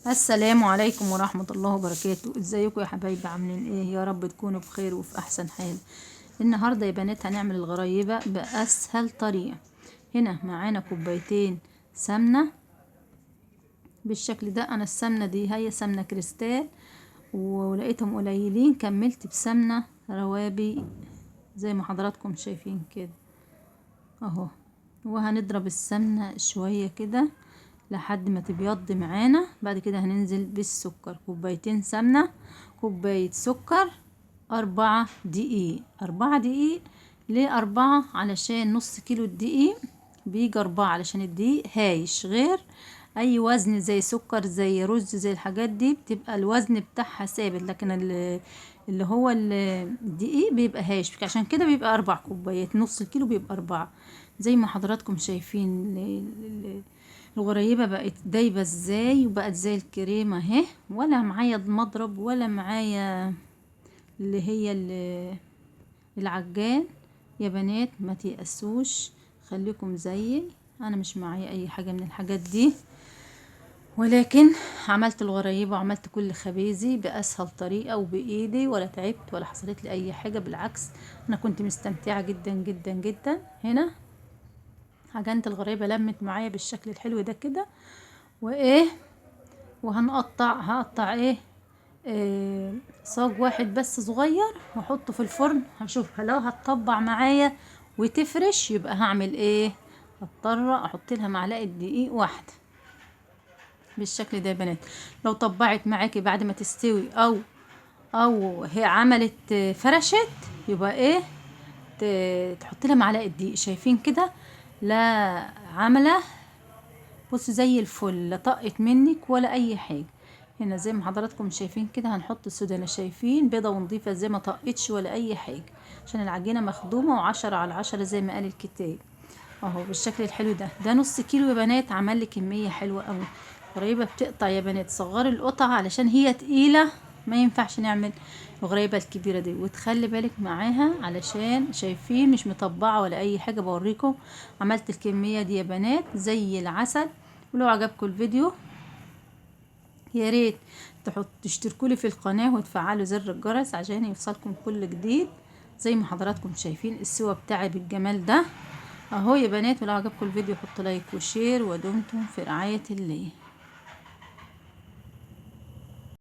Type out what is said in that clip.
السلام عليكم ورحمة الله وبركاته. ازيكم يا حبايبي؟ عاملين ايه؟ يا رب تكونوا بخير وفي احسن حال. النهاردة يا بنات هنعمل الغرايبة باسهل طريقة. هنا معانا كوبايتين سمنة بالشكل ده. انا السمنة دي هي سمنة كريستال ولقيتهم قليلين، كملت بسمنة روابي زي ما حضراتكم شايفين كده اهو. وهنضرب السمنة شوية كده لحد ما تبيض معانا. بعد كده هننزل بالسكر، كوبايتين سمنة، كوباية سكر، 4 دقيق. 4 دقيق ليه 4؟ علشان نص كيلو الدقيق بيجي 4، علشان الدقيق هايش، غير اي وزن زي سكر زي رز زي الحاجات دي بتبقى الوزن بتاعها ثابت، لكن اللي هو الدقيق بيبقى هايش، عشان كده بيبقى 4 كوبايات. نص كيلو بيبقى 4 زي ما حضراتكم شايفين. الغريبة بقت دايبة ازاي وبقت زي الكريمة اهي، ولا معايا مضرب ولا معايا اللي هي العجان. يا بنات ما تيأسوش، خليكم زيي، انا مش معايا اي حاجة من الحاجات دي، ولكن عملت الغريبة وعملت كل خبيزي بأسهل طريقة وبإيدي، ولا تعبت ولا حصلت لي أي حاجة، بالعكس أنا كنت مستمتعة جدا جدا جدا. هنا عجينة الغريبة لمت معايا بالشكل الحلو ده كده، وإيه، هقطع إيه، صاج واحد بس صغير واحطه في الفرن. هشوف لو هتطبع معايا وتفرش يبقى هعمل ايه، هضطر احط لها معلقه دقيق واحده بالشكل ده يا بنات. لو طبعت معاكي بعد ما تستوي او هي عملت فرشت، يبقى ايه، تحط لها معلقه دقيق. شايفين كده؟ لا عامله بص زي الفل، لا طقت منك ولا اي حاجه. هنا زي ما حضراتكم شايفين كده هنحط السودانة، شايفين بيضة ونضيفة زي ما طقتش ولا اي حاجه، عشان العجينه مخدومه و10 على 10 زي ما قال الكتاب اهو بالشكل الحلو ده. ده نص كيلو يا بنات، عمل لي كميه حلوه قوي. غريبه بتقطع يا بنات، صغري القطعه علشان هي تقيله، ما ينفعش نعمل الغريبه الكبيره دي. وتخلي بالك معاها علشان شايفين مش مطبعه ولا اي حاجه. بوريكم عملت الكميه دي يا بنات زي العسل. ولو عجبكم الفيديو يا ريت تشتركوا لي في القناه وتفعلوا زر الجرس عشان يوصلكم كل جديد. زي ما حضراتكم شايفين السوا بتاعي بالجمال ده اهو يا بنات. ولو عجبكم الفيديو حطوا لايك وشير، ودمتم في رعاية الله.